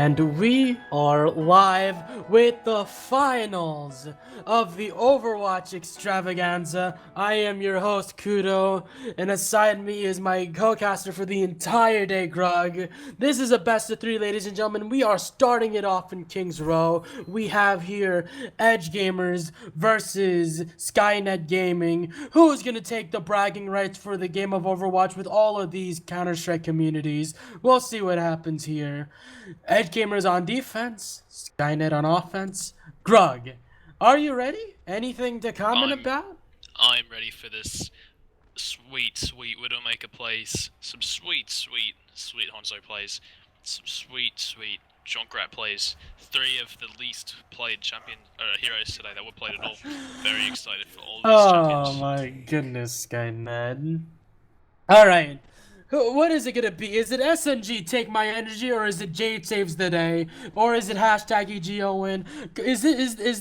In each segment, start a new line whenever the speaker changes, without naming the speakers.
And we are live with the finals of the Overwatch extravaganza. I am your host, Kudo, and aside me is my co-caster for the entire day, Grug. This is a best of three, ladies and gentlemen. We are starting it off in King's Row. We have here EdgeGamers versus Skynet Gaming. Who's going to take the bragging rights for the game of Overwatch with all of these Counter-Strike communities? We'll see what happens here. EdgeGamers on defense, Skynet on offense. Grug, are you ready? Anything to comment about?
I'm ready for this sweet Widowmaker plays, some sweet Hanzo plays, some sweet Junkrat plays. Three of the least played champion heroes today that were played at all. Very excited for all these champions.
Oh my goodness, Skynet. Alright. What is it gonna be? Is it SNG take my energy, or is it Jade saves the day, or is it hashtag EGO win? Is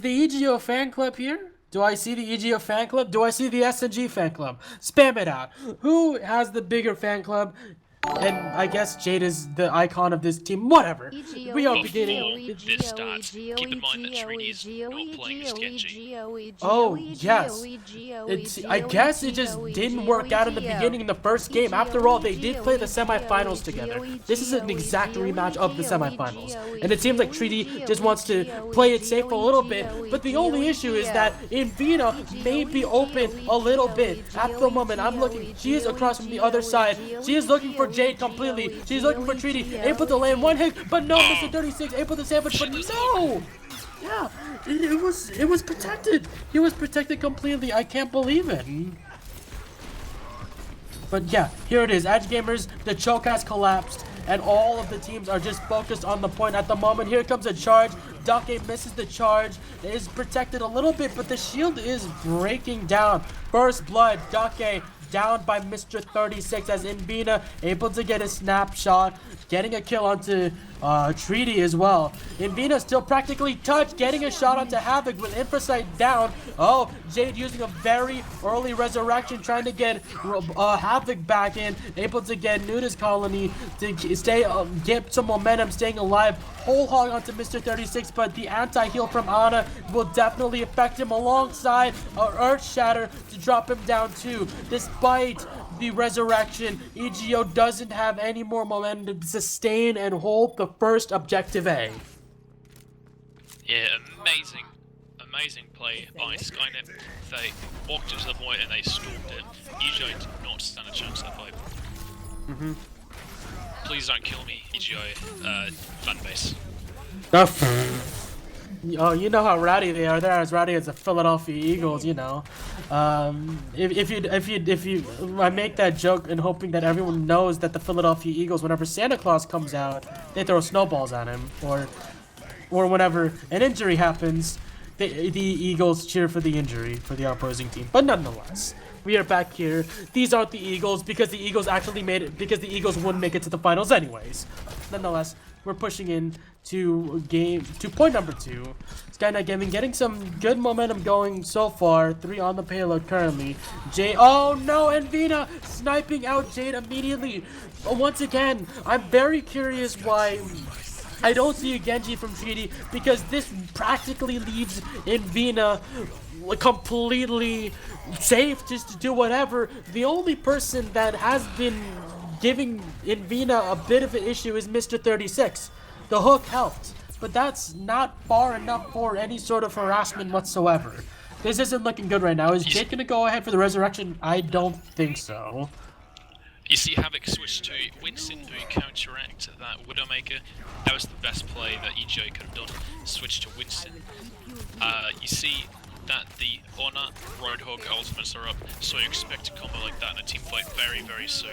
the EGO fan club here? Do I see the EGO fan club? Do I see the SNG fan club? Spam it out. Who has the bigger fan club? And I guess Jade is the icon of this team. Whatever. We are beginning.
This starts. Keep in mind that Treaty is not playing as Genji.
Oh yes. I guess it just didn't work out in the beginning in the first game. After all, they did play the semifinals together. This is an exact rematch of the semifinals, and it seems like Treaty just wants to play it safe a little bit. But the only issue is that Invina may be open a little bit. At the moment, I'm looking. She is across from the other side. She is looking for Jade completely. She's looking for Treaty, able to land one hit, but no, Mr. 36 able to sandwich, but no! Yeah, it was protected. He was protected completely. I can't believe it. But yeah, here it is. EdgeGamers, the choke has collapsed, and all of the teams are just focused on the point at the moment. Here comes a charge. Dake misses the charge. It is protected a little bit, but the shield is breaking down. First blood, Dake down by Mr. 36 as Invina able to get a snapshot, getting a kill onto Treaty as well. Invina still practically touched, getting a shot onto Havoc with Infrasight down. Oh, Jade using a very early resurrection, trying to get Havoc back in, able to get Nuda's colony to stay, get some momentum, staying alive. Whole hog onto Mr. 36, but the anti-heal from Ana will definitely affect him alongside Earth Shatter to drop him down too. Despite the resurrection, EGO doesn't have any more momentum to sustain and hold the first objective A.
Yeah, amazing play by Skynet. They walked into the point and they stormed it. EGO did not stand a chance that fight. Please don't kill me, EGO fanbase.
Oh, you know how rowdy they are. They're as rowdy as the Philadelphia Eagles, you know. If you, I make that joke and hoping that everyone knows that the Philadelphia Eagles, whenever Santa Claus comes out, they throw snowballs at him, or whenever an injury happens, the Eagles cheer for the injury for the opposing team. But nonetheless, we are back here. These aren't the Eagles because the Eagles actually made it, because the Eagles wouldn't make it to the finals anyways. Nonetheless, we're pushing in to point number 2. Skynet Gaming getting some good momentum going so far. 3 on the payload currently. Jade, oh no, Invina sniping out Jade immediately. Once again, I'm very curious why I don't see a Genji from Treaty, because this practically leaves Invina completely safe just to do whatever. The only person that has been giving Invina a bit of an issue is Mr. 36. The hook helped, but that's not far enough for any sort of harassment whatsoever. This isn't looking good right now. Is Jade gonna go ahead for the resurrection? I don't think so.
You see Havoc switch to Winston to counteract that Widowmaker. That was the best play that EGO could have done. Switch to Winston. You see that the Honor Roadhog ultimates are up, so you expect a combo like that in a team fight very soon.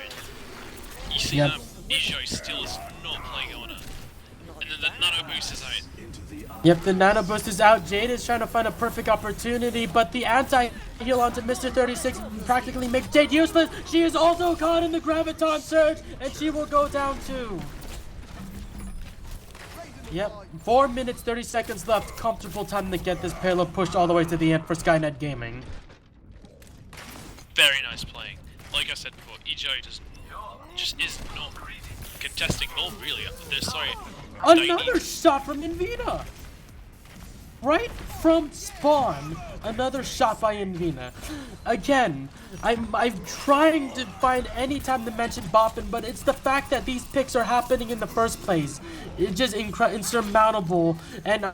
You see that EGO still is not playing Honor. And then the Nano Boost is out.
Yep, the Nano Boost is out. Jade is trying to find a perfect opportunity, but the anti-heal onto Mr. 36 practically makes Jade useless. She is also caught in the Graviton Surge, and she will go down too. Yep, 4 minutes, 30 seconds left. Comfortable time to get this payload pushed all the way to the end for Skynet Gaming.
Very nice playing. Like I said before, EGO just is not contesting all really. They're sorry.
Another shot from Invina. Right from spawn, another shot by Invina. Again, I'm trying to find any time to mention Boppin, but it's the fact that these picks are happening in the first place. It's just insurmountable, and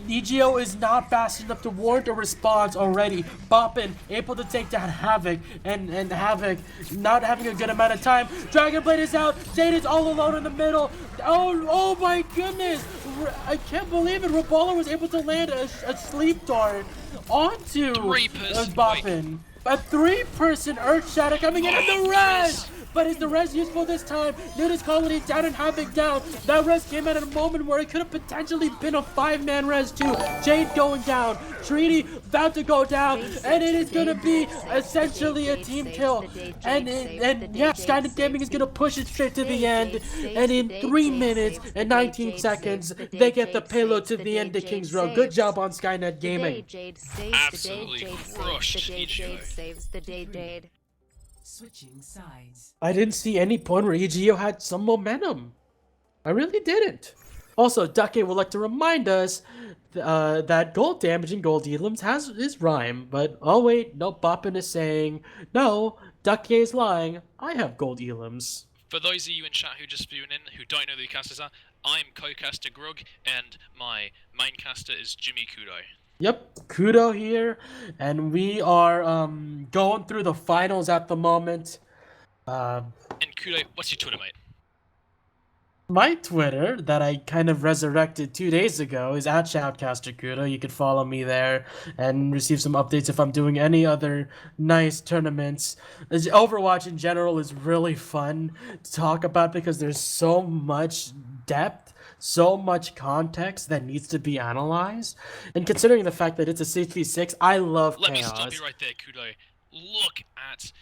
EGO is not fast enough to warrant a response already. Boppin able to take down Havoc, and Havoc not having a good amount of time. Dragon Blade is out. Jade is all alone in the middle. Oh my goodness! I can't believe it. Rapala was able to land a sleep dart onto Boppin. A 3-person Earth Shatter coming in and the res! But is the res useful this time? Nudist Colony down and Havoc down. That res came at a moment where it could have potentially been a 5-man res too. Jade going down. Treaty about to go down. And it is going to be essentially a team kill. And yeah, Skynet Gaming is going to push it straight to the end. And in 3 minutes and 19 seconds, they get the payload to the end of King's Row. Good job on Skynet Gaming.
Absolutely crushed EGO.
Switching sides.
I didn't see any point where EGO had some momentum. I really didn't. Also, Ducky would like to remind us that gold damage in gold elims has his rhyme, but oh wait, no, Boppin is saying, no, Ducky is lying, I have gold elims.
For those of you in chat who just viewing in, who don't know who the casters are, I'm co-caster Grug, and my main caster is Jimmy Kudo.
Yep, Kudo here, and we are going through the finals at the moment.
And Kudo, what's your Twitter, mate?
My Twitter, that I kind of resurrected 2 days ago, is at ShoutcasterKudo. You can follow me there and receive some updates if I'm doing any other nice tournaments. Overwatch in general is really fun to talk about because there's so much depth, so much context that needs to be analyzed. And considering the fact that it's a 6v6, I love
Let
chaos.
me stop you right there, Kudo. Look at,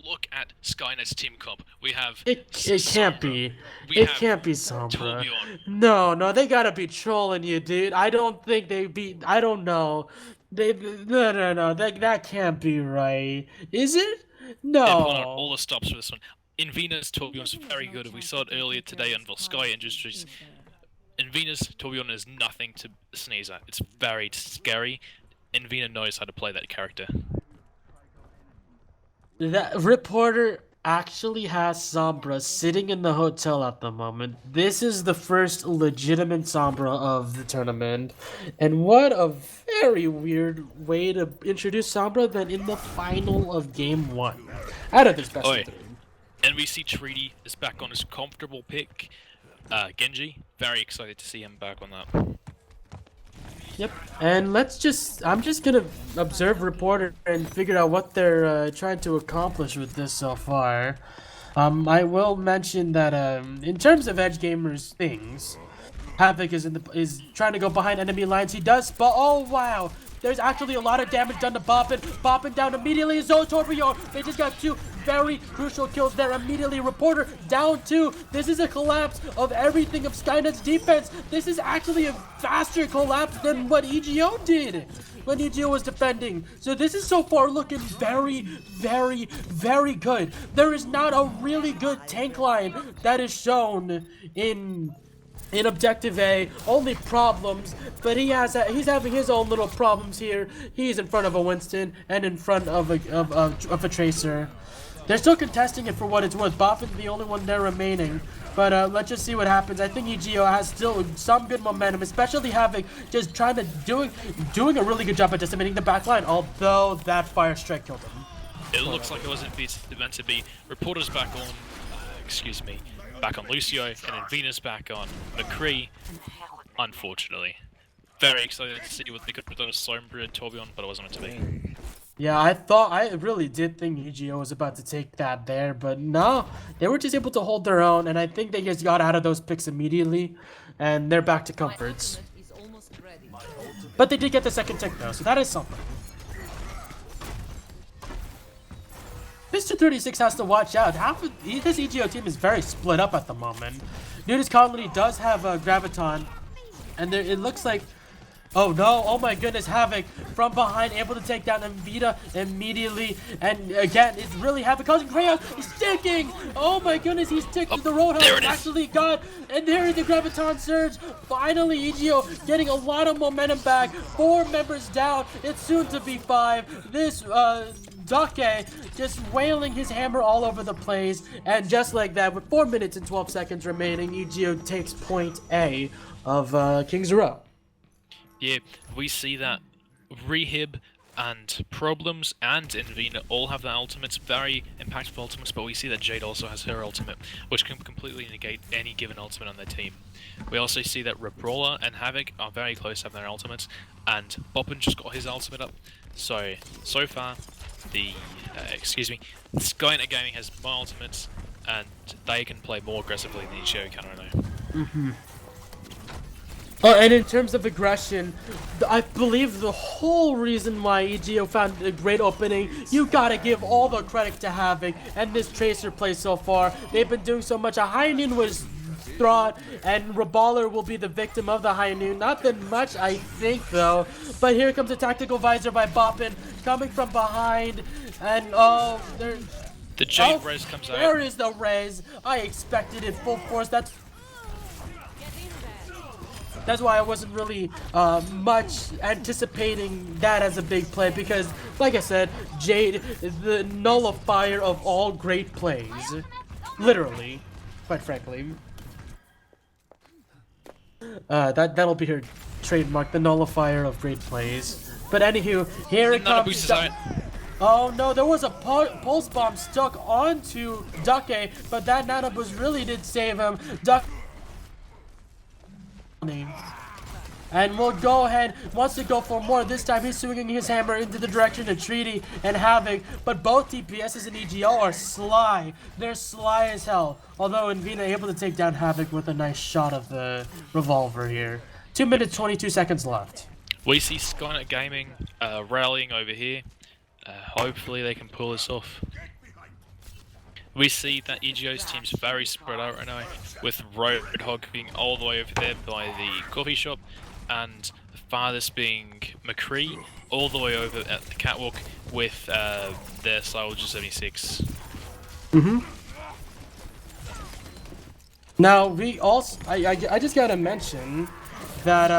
look at Skynet's team comp. We have
It can't be. It can't be Sombra.
Torbjorn.
No, they gotta be trolling you, dude. I don't think they beat. I don't know. No. That can't be right. Is it? No.
They're pulling out all the stops for this one. Invina's Torbjorn is very good. We saw it earlier today on Volsky Industries. Invina's Torbjorn is nothing to sneeze at. It's very scary. Invina knows how to play that character.
That reporter actually has Sombra sitting in the hotel at the moment. This is the first legitimate Sombra of the tournament. And what a very weird way to introduce Sombra than in the final of game 1. Out of this best of 3.
And we see Treaty is back on his comfortable pick. Genji, very excited to see him back on that.
Yep, and I'm just gonna observe Reporter and figure out what they're trying to accomplish with this so far. I will mention that in terms of EdgeGamers things, Havoc is trying to go behind enemy lines. He does, but oh wow, there's actually a lot of damage done to Boppin. Boppin down immediately. Torbjorn. They just got 2 very crucial kills there immediately. Reporter down 2. This is a collapse of everything of Skynet's defense. This is actually a faster collapse than what EGO did when EGO was defending. So this is so far looking very, very, very good. There is not a really good tank line that is shown in Objective A, only problems, but he's having his own little problems here. He's in front of a Winston and in front of a Tracer. They're still contesting it for what it's worth. Boffin's the only one there remaining, but let's just see what happens. I think EGO has still some good momentum, especially Havoc just trying to doing a really good job at decimating the back line, although that fire strike killed him.
It looks like it wasn't meant to be. Reporter's back on, back on Lucio, and then Venus back on McCree, unfortunately. Very excited to see what they could have done with Sombra and Torbjorn, but it wasn't meant to be.
Yeah, I really did think EGO was about to take that there, but no, they were just able to hold their own, and I think they just got out of those picks immediately, and they're back to comforts. But they did get the second tick though, so that is something. Mr. 36 has to watch out. This EGO team is very split up at the moment. Nudist Colony does have a Graviton, and it looks like Oh no, oh my goodness, Havoc from behind, able to take down Invita immediately. And again, it's really Havoc causing chaos. He's sticking! Oh my goodness, he's sticked the Roadhog.
There it is.
Actually got, and there is the Graviton Surge. Finally, EGO getting a lot of momentum back. 4 members down. It's soon to be 5. This, Dake just wailing his hammer all over the place. And just like that, with 4 minutes and 12 seconds remaining, EGO takes point A of King's Row.
Yeah, we see that Rehib and Problems and Invina all have their ultimates, very impactful ultimates, but we see that Jade also has her ultimate, which can completely negate any given ultimate on their team. We also see that Rebrawler and Havoc are very close to having their ultimates, and Boppin just got his ultimate up. So far, the, Skynet Gaming has more ultimates, and they can play more aggressively than EGO can right now.
Oh, and in terms of aggression, I believe the whole reason why EGO found a great opening, you gotta give all the credit to Havoc and this Tracer play so far. They've been doing so much. A High Noon was Throt, and Reballer will be the victim of the High Noon. Not that much, I think, though. But here comes a Tactical Visor by Boppin, coming from behind, and oh, there's...
The Jade Res comes out.
There is the Res. I expected it full force. That's why I wasn't really much anticipating that as a big play, because, like I said, Jade is the nullifier of all great plays. Literally, quite frankly. That'll be her trademark, the nullifier of great plays. But anywho, here it comes. Oh no, there was a pulse bomb stuck onto Dake, but that Nana Boost really did save him. And we'll go ahead, wants to go for more. This time he's swinging his hammer into the direction of Treaty and Havoc, but both TPSs and EGO are sly. They're sly as hell. Although Invina able to take down Havoc with a nice shot of the revolver here. 2 minutes 22 seconds left.
We see Skynet Gaming rallying over here. Hopefully they can pull this off. We see that EGO's team's very spread out right now, with Roadhog being all the way over there by the coffee shop, and the farthest being McCree, all the way over at the catwalk with their Soldier 76.
Now, we also, I just gotta mention that,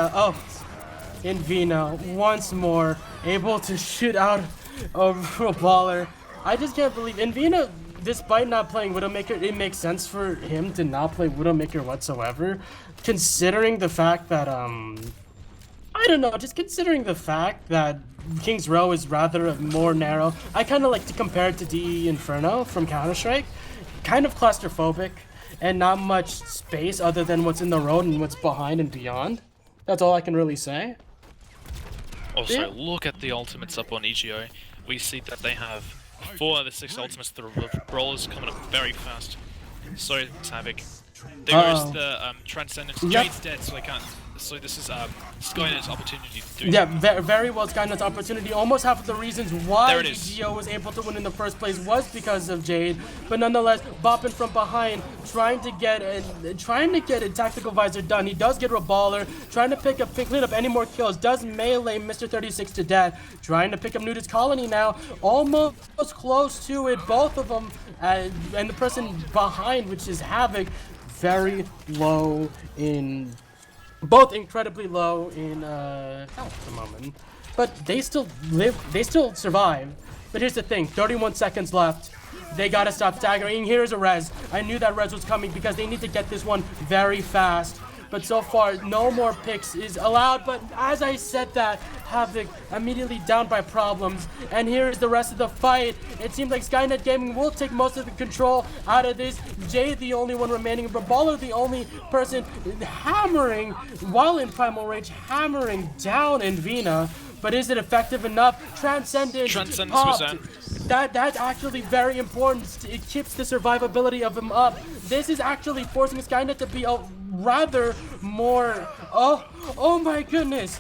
Invina, once more, able to shoot out a Reballer. I just can't believe, Invina, despite not playing Widowmaker, it makes sense for him to not play Widowmaker whatsoever, considering the fact that, I don't know, just considering the fact that King's Row is rather more narrow. I kind of like to compare it to DE Inferno from Counter-Strike. Kind of claustrophobic, and not much space other than what's in the road and what's behind and beyond. That's all I can really say.
Also, look at the ultimates up on EGO. We see that they have 4 of the 6 ultimates. The Brawlers coming up very fast. So it's Havoc. There is the Transcendence.
Yep.
Jade's dead, so I can't. So this is Skynet's opportunity to do.
Yeah, very well Skynet's opportunity. Almost half of the reasons why EGO was able to win in the first place was because of Jade. But nonetheless, Boppin from behind, trying to get a Tactical Visor done. He does get Reballer, trying to clean up any more kills. Does melee Mr. 36 to death. Trying to pick up Nudist Colony now. Almost close to it, both of them. And the person behind, which is Havoc, very low in... Both incredibly low in health at the moment, but they still survive. But here's the thing, 31 seconds left. They gotta stop staggering. Here's a res. I knew that res was coming because they need to get this one very fast. But so far, no more picks is allowed. But as I said that, Havoc immediately down by Problems. And here is the rest of the fight. It seems like Skynet Gaming will take most of the control out of this. Jade the only one remaining. Reballer the only person hammering, while in Primal Rage, hammering down Invina. But is it effective enough? Transcendence popped. That's actually very important. It keeps the survivability of him up. This is actually forcing Skynet to be a rather more... Oh my goodness.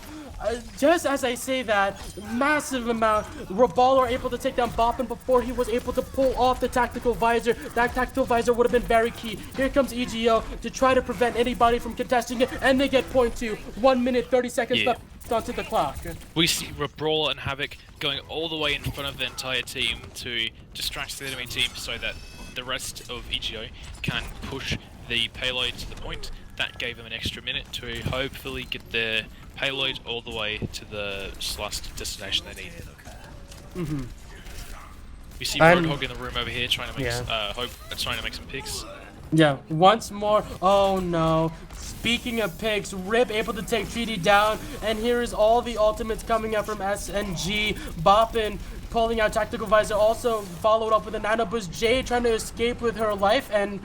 just as I say that, massive amount, Reballer able to take down Boppin before he was able to pull off the tactical visor. That tactical visor would have been very key. Here comes EGO to try to prevent anybody from contesting it, and they get point 2. 1 minute, 30 seconds left onto the clock.
We see Brawler and Havoc going all the way in front of the entire team to distract the enemy team so that the rest of EGO can push the payload to the point. That gave them an extra minute to hopefully get their payload all the way to the last destination they need. We see Roadhog in the room over here trying to make trying to make some picks.
Yeah, once more. Oh no. Speaking of picks, Rib able to take 3D down, and here is all the ultimates coming out from SNG. Boppin pulling out tactical visor, also followed up with a nano boost. Jay trying to escape with her life, and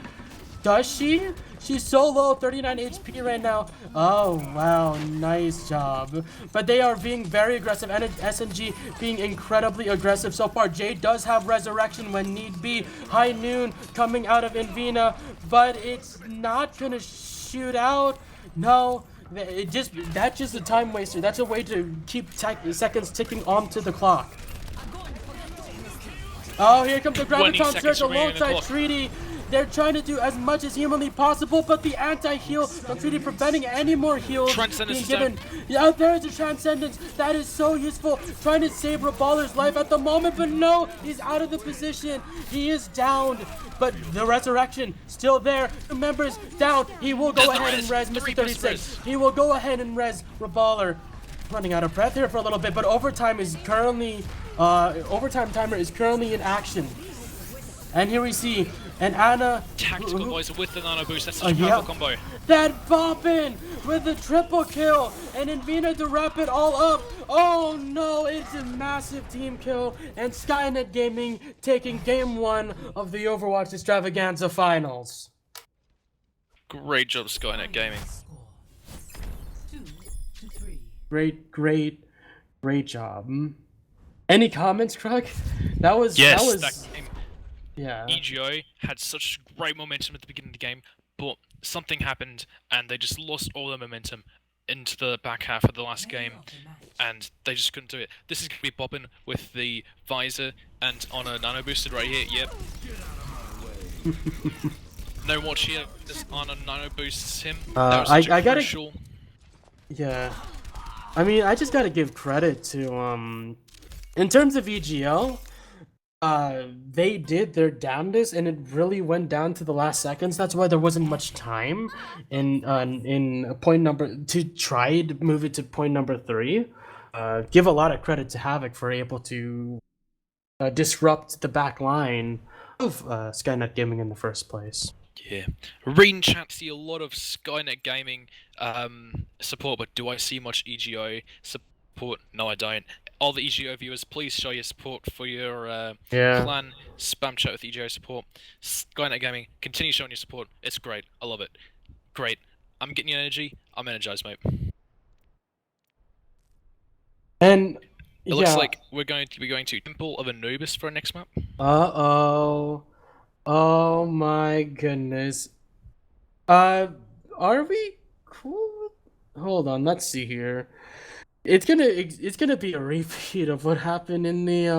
does she? She's so low, 39 HP right now. Oh, wow, nice job. But they are being very aggressive, and SNG being incredibly aggressive so far. Jay does have Resurrection when need be. High Noon coming out of Invina, but it's not gonna shoot out. No, that's just a time waster. That's a way to keep seconds ticking onto the clock. Oh, here comes the Graviton Surge alongside Treaty. They're trying to do as much as humanly possible, but the anti-heal from Treaty preventing any more heals being given. Yeah, there's a Transcendence. That is so useful. Trying to save Reballer's life at the moment, but no, he's out of the position. He is downed, but the Resurrection still there. The members down. He will go ahead and res Mr. 36. He will go ahead and res Reballer. Running out of breath here for a little bit, but overtime is currently, overtime timer is currently in action. And here we see an Ana
tactical visor with the nano boost. That's such a powerful combo.
That Boppin with the triple kill, and Invina to wrap it all up. Oh no, it's a massive team kill, and Skynet Gaming taking game 1 of the Overwatch Extravaganza Finals.
Great job, Skynet Gaming.
Great job. Any comments, Krug? That was
that game.
Yeah.
EGO had such great momentum at the beginning of the game, but something happened and they just lost all their momentum into the back half of the last game, and they just couldn't do it. This is going to be Boppin with the visor and on a nano boosted right here. Yep. No watch here. This Ana nano boosts him. That was such a crucial.
Yeah. I mean, I just gotta give credit to in terms of EGL. They did their damnedest, and it really went down to the last seconds. That's why there wasn't much time in point number to try to move it to point number 3. Give a lot of credit to Havoc for able to disrupt the back line of Skynet Gaming in the first place.
Yeah, reading chat, see a lot of Skynet Gaming support, but do I see much EGO support? No, I don't. All the EGO viewers, please show your support for your clan. Spam chat with EGO support. Skynet Gaming, continue showing your support. It's great. I love it. Great. I'm getting your energy. I'm energized, mate.
And
it looks like we're going to be going to Temple of Anubis for our next map.
Oh my goodness. Are we cool? Hold on, let's see here. It's gonna be a repeat of what happened in the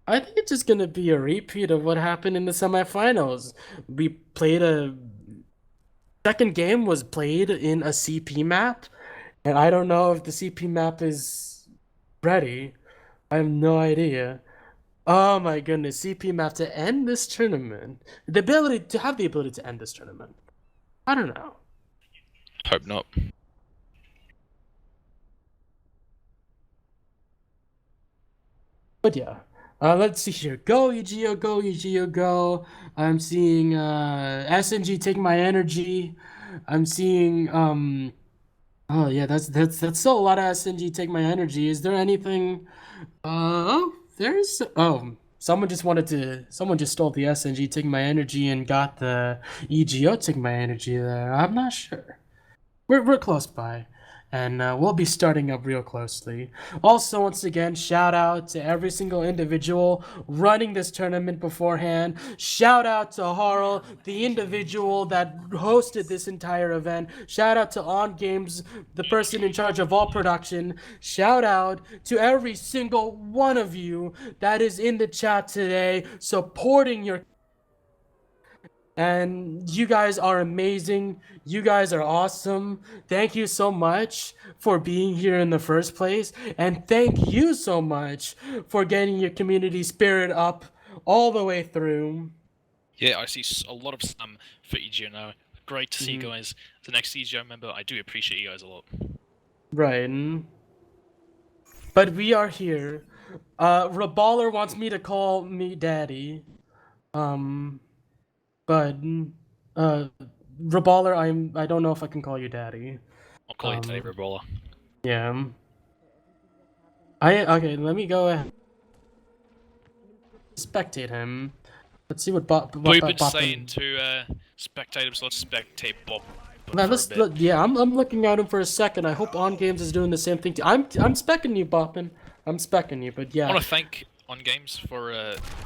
I think it's just gonna be a repeat of what happened in the semifinals. We played second game was played in a CP map, and I don't know if the CP map is ready. I have no idea. Oh my goodness, CP map to end this tournament. The ability to end this tournament. I don't know.
Hope not.
But yeah, let's see here. Go EGO, go EGO, go. I'm seeing SNG take my energy. I'm seeing oh yeah, that's still a lot of SNG take my energy. Is there anything? Oh, there's someone just stole the SNG take my energy and got the EGO take my energy there. I'm not sure. We're close by. and we'll be starting up real closely. Also, once again, shout out to every single individual running this tournament beforehand. Shout out to Harl, the individual that hosted this entire event. Shout out to On Games, the person in charge of all production. Shout out to every single one of you that is in the chat today supporting your. And you guys are amazing. You guys are awesome. Thank you so much for being here in the first place. And thank you so much for getting your community spirit up all the way through.
Yeah, I see a lot of Sam for EGO now. Great to see you guys. As an ex-EGO member, I do appreciate you guys a lot.
Right. But we are here. Reballer wants me to call me daddy. But Reballer, I don't know if I can call you daddy.
I'll call you Daddy Reballer.
Yeah. Okay, let me go ahead. Spectate him. Let's see what
We've been saying to spectate him, so let's spectate Bob.
Yeah, I'm looking at him for a second. I hope On Games is doing the same thing. I'm specking you, Boppin. I'm specking you, but yeah.
I want to thank On Games for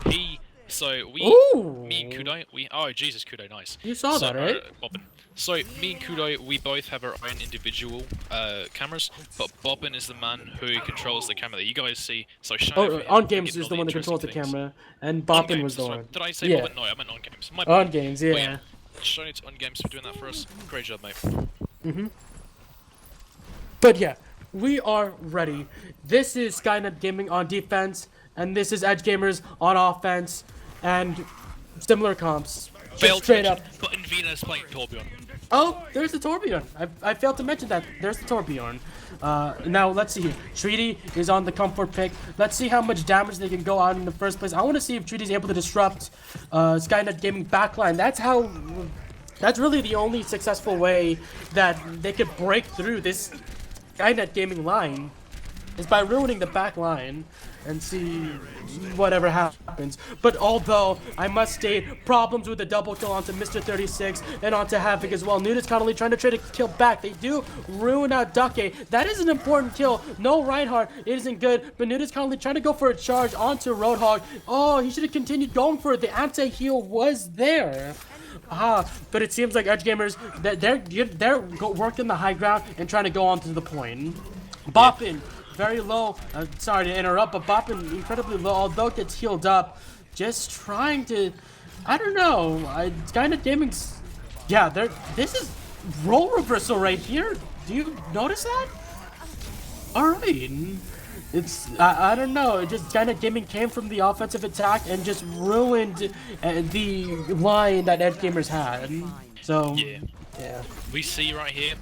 me and Kudo, oh Jesus, Kudo, nice.
You saw that, right?
Bobbin. So me and Kudo, we both have our own individual cameras, but Bobbin is the man who controls the camera that you guys see. So
On Games is the one that controls the camera, and Bobbin was the one.
Did I say Bobbin? No, I meant On Games.
On Games, yeah.
Yeah. Shout out to On Games for doing that for us. Great job, mate.
But yeah, we are ready. This is Skynet Gaming on defense, and this is EdgeGamers on offense, and similar comps. Just straight up.
But Invina is playing Torbjorn.
Oh, there's the Torbjorn. I failed to mention that. There's the Torbjorn. Now, let's see here. Treaty is on the comfort pick. Let's see how much damage they can go out in the first place. I want to see if Treaty's able to disrupt Skynet Gaming backline. That's really the only successful way that they could break through this Skynet Gaming line, is by ruining the back line and see whatever happens. But although I must state, problems with the double kill onto Mr. 36 and onto Havoc as well. Nudis constantly trying to trade a kill back. They do ruin out Ducky. That is an important kill. No Reinhardt, it isn't good. But Nudis constantly trying to go for a charge onto Roadhog. Oh, he should have continued going for it. The anti-heal was there. But it seems like EdgeGamers, they're working the high ground and trying to go on to the point. Boppin, very low. Sorry to interrupt, but Boppin incredibly low, although it gets healed up. Just trying to, I don't know. Skynet Gaming's, yeah, this is role reversal right here. Do you notice that? All right. It's, I don't know, it just Skynet Gaming came from the offensive attack and just ruined the line that EdgeGamers had. So, yeah.
We see right here,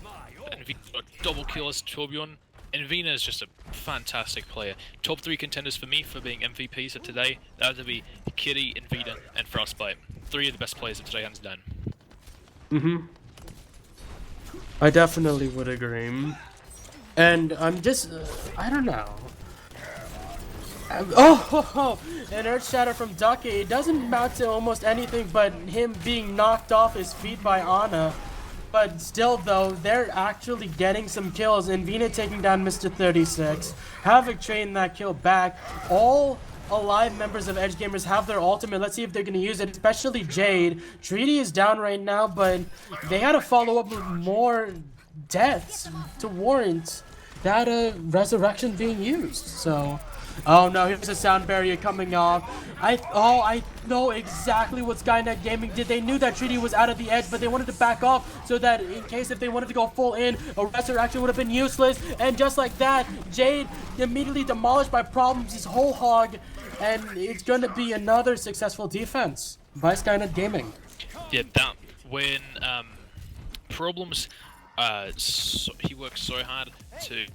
Invina double kill as Torbjorn. Invina is just a fantastic player. Top 3 contenders for me for being MVPs of today. That would be Kitty, Invina, and Frostbite. 3 of the best players of today, hands down.
I definitely would agree. And I'm just, I don't know. An Earth Shatter from Ducky. It doesn't amount to almost anything but him being knocked off his feet by Ana. But still, though, they're actually getting some kills. Invina taking down Mr. 36. Havoc trading that kill back. All alive members of EdgeGamers have their ultimate. Let's see if they're going to use it, especially Jade. Treaty is down right now, but they had to follow up with more deaths to warrant that resurrection being used. So, oh no, here's a sound barrier coming off. I know exactly what Skynet Gaming did. They knew that Treaty was out of the edge, but they wanted to back off so that in case if they wanted to go full in, a resurrection would have been useless. And just like that, Jade immediately demolished by Problems' his whole hog, and it's going to be another successful defense by Skynet Gaming.
Yeah, that when Problems, he works so hard to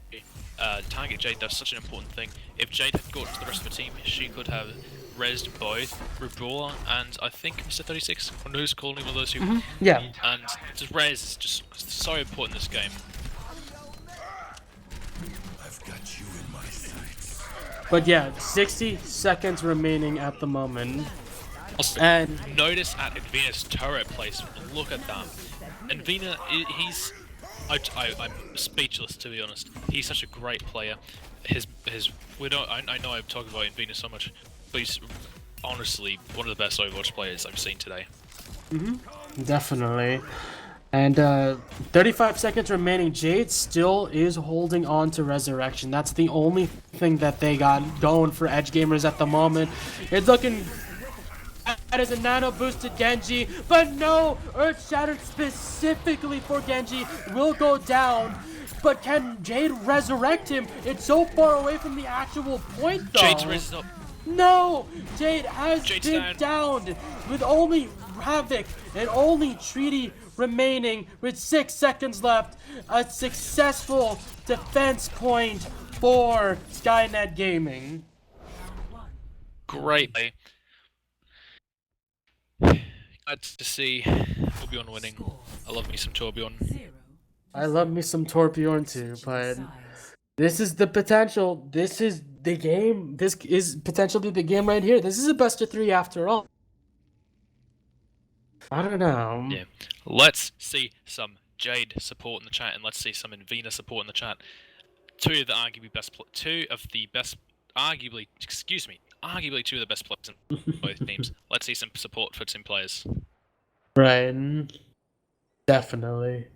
target Jade. That's such an important thing. If Jade had got to the rest of the team, she could have rezzed both Rubrola and I think Mr. 36. I know who's calling one of those two.
Yeah.
And just res is just so important in this game.
I've got you in my sights.
But yeah, 60 seconds remaining at the moment.
Also,
and
notice at Invina's turret placement. Look at that. Invina, he's I'm speechless, to be honest. He's such a great player. I know I've talked about Venus so much, but he's honestly one of the best Overwatch players I've seen today.
Definitely. And 35 seconds remaining. Jade still is holding on to Resurrection. That's the only thing that they got going for EdgeGamers at the moment. It's looking that is a nano boosted Genji, but no, Earth Shattered specifically for Genji will go down. But can Jade resurrect him? It's so far away from the actual point though.
Jade's risen up.
No! Jade has
Jade's
been downed with only Havoc and only Treaty remaining with 6 seconds left. A successful defense point for Skynet Gaming.
Great play. Glad to see Torbjorn winning. I love me some Torbjorn.
I love me some Torbjorn too, but this is the potential. This is the game. This is potentially the game right here. This is a best of 3 after all. I don't know.
Yeah. Let's see some Jade support in the chat, and let's see some Invena support in the chat. Two of the arguably two of the best players in both teams. Let's see some support for team players.
Right. Definitely.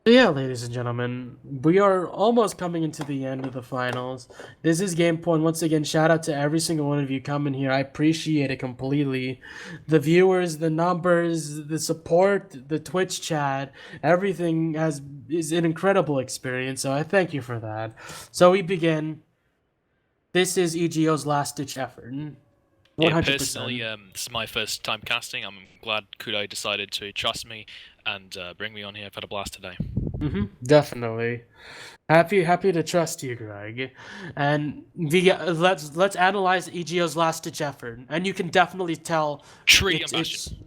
So yeah, ladies and gentlemen, we are almost coming into the end of the finals. This is Game Point. Once again, shout out to every single one of you coming here. I appreciate it completely. The viewers, the numbers, the support, the Twitch chat, everything is an incredible experience, so I thank you for that. So we begin. This is EGO's last-ditch effort. 100%.
Yeah, personally, this is my first time casting. I'm glad Kudo decided to trust me and bring me on here. I've had a blast today.
Definitely. Happy to trust you, Greg. And let's analyze EGO's last-ditch effort. And you can definitely tell...
Treaty on Bastion.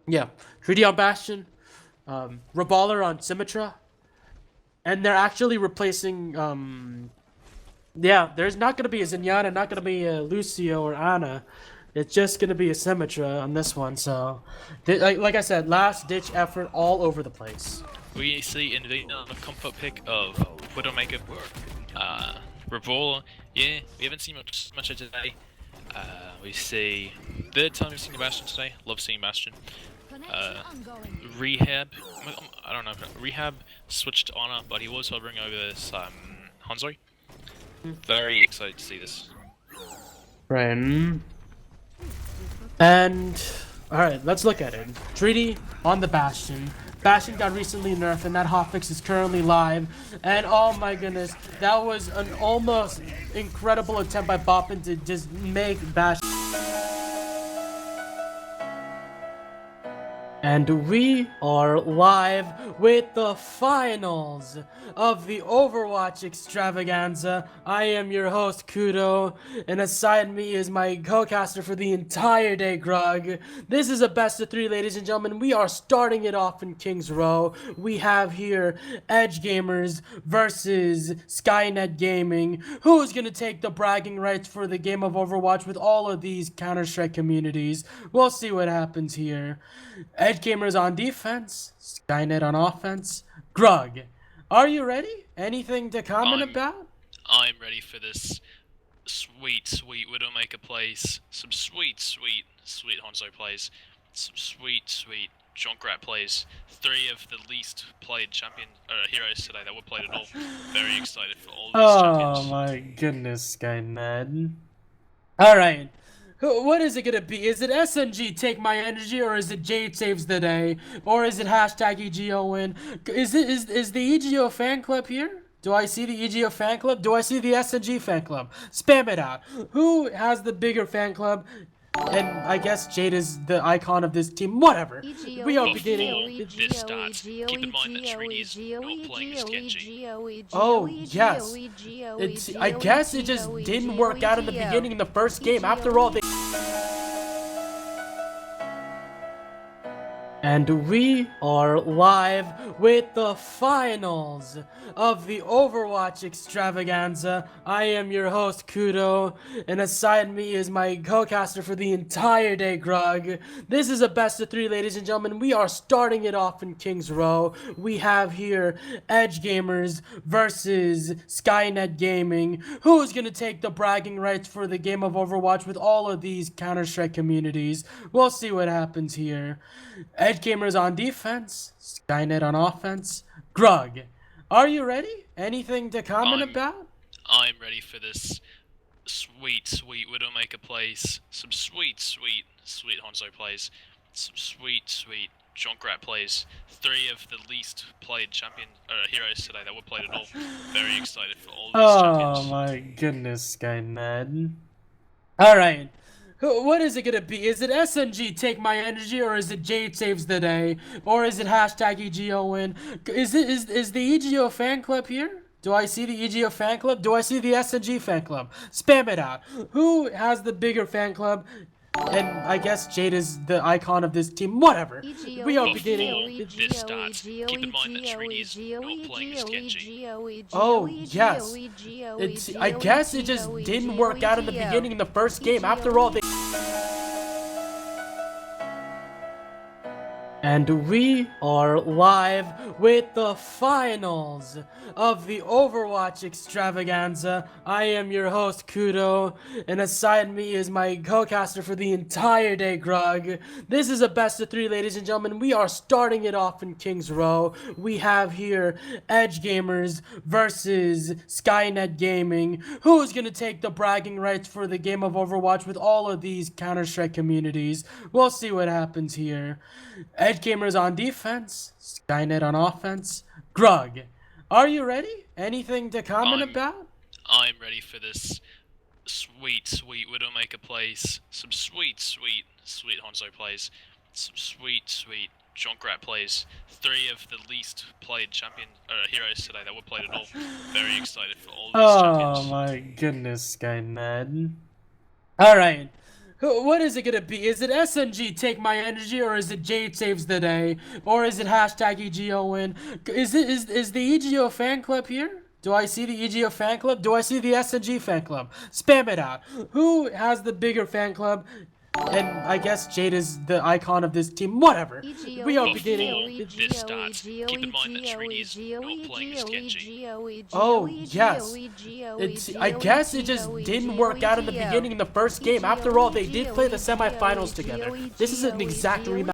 Yeah. Treaty on Bastion. Reballer on Symmetra. And they're actually replacing... Yeah, there's not going to be a Zenyatta, not going to be a Lucio or Ana. It's just going to be a Symmetra on this one, so... Like I said, last-ditch effort all over the place.
We see Invena a comfort pick of Widowmaker, Revolver. Yeah, we haven't seen much of today. We see... Third time we've seen Bastion today. Love seeing Bastion. Rehab... I don't know. Rehab switched to Honor, but he was hovering over this Hanzo. Very excited to see this.
Right. And alright, let's look at it. Treaty on the Bastion. Bastion got recently nerfed and that hotfix is currently live. And oh my goodness, that was an almost incredible attempt by Boppin to just make Bastion. And we are live with the finals of the Overwatch extravaganza. I am your host, Kudo, and aside me is my co-caster for the entire day, Grug. This is a best of 3, ladies and gentlemen. We are starting it off in King's Row. We have here EdgeGamers versus Skynet Gaming. Who is going to take the bragging rights for the game of Overwatch with all of these Counter-Strike communities? We'll see what happens here. EdgeGamers on defense, Skynet on offense. Grug, are you ready? Anything to comment about?
I'm ready for this sweet Widowmaker plays, some sweet Hanzo plays, some sweet Junkrat plays. 3 of the least played champion heroes today that were played at all. Very excited for all these champions.
Oh my goodness, Skynet. Alright. What is it gonna be? Is it SNG take my energy, or is it Jade saves the day, or is it hashtag EGO win? Is the EGO fan club here? Do I see the EGO fan club? Do I see the SNG fan club? Spam it out. Who has the bigger fan club? And I guess Jade is the icon of this team. Whatever. We are beginning.
This starts. Keep in mind that Treaty is not playing as Genji.
Oh yes. I guess it just didn't work out in the beginning in the first game. After all, And we are live with the finals of the Overwatch extravaganza. I am your host, Kudo, and aside me is my co-caster for the entire day, Grug. This is a best of three, ladies and gentlemen. We are starting it off in King's Row. We have here EdgeGamers versus Skynet Gaming. Who's going to take the bragging rights for the game of Overwatch with all of these Counter-Strike communities? We'll see what happens here. EdgeGamers on defense, Skynet on offense. Grug, are you ready? Anything to comment about?
I'm ready for this sweet Widowmaker plays, some sweet Hanzo plays, some sweet Junkrat plays. Three of the least played heroes today that were played at all. Very excited for all these champions.
Oh my goodness, Skynet. Alright. What is it gonna be? Is it SNG take my energy, or is it Jade saves the day, or is it hashtag EGO win? Is the EGO fan club here? Do I see the EGO fan club? Do I see the SNG fan club? Spam it out. Who has the bigger fan club? And I guess Jade is the icon of this team. Whatever. We are beginning.
This starts, keep in mind that Trinity's not playing as Genji.
Oh yes. I guess it just didn't work out in the beginning in the first game. After all, they. And we are live with the finals of the Overwatch extravaganza. I am your host, Kudo, and aside me is my co-caster for the entire day, Grug. This is a best of three, ladies and gentlemen. We are starting it off in King's Row. We have here EdgeGamers versus Skynet Gaming. Who's going to take the bragging rights for the game of Overwatch with all of these Counter-Strike communities? We'll see what happens here. EdgeGamers on defense, Skynet on offense. Grug, are you ready? Anything to comment about?
I'm ready for this sweet Widowmaker plays, some sweet Hanzo plays, some sweet Junkrat plays. Three of the least played heroes today that were played at all. Very excited for all these champions.
Oh my goodness, Skynet. Alright. What is it gonna be? Is it SNG take my energy, or is it Jade saves the day, or is it hashtag EGO win? Is the EGO fan club here? Do I see the EGO fan club? Do I see the SNG fan club? Spam it out. Who has the bigger fan club? And I guess Jade is the icon of this team. Whatever. We are beginning.
This starts, keep in mind that Trinity's not playing as Genji.
Oh yes. I guess it just didn't work out in the beginning in the first game. After all, they did play the semifinals together. This is an exact rematch.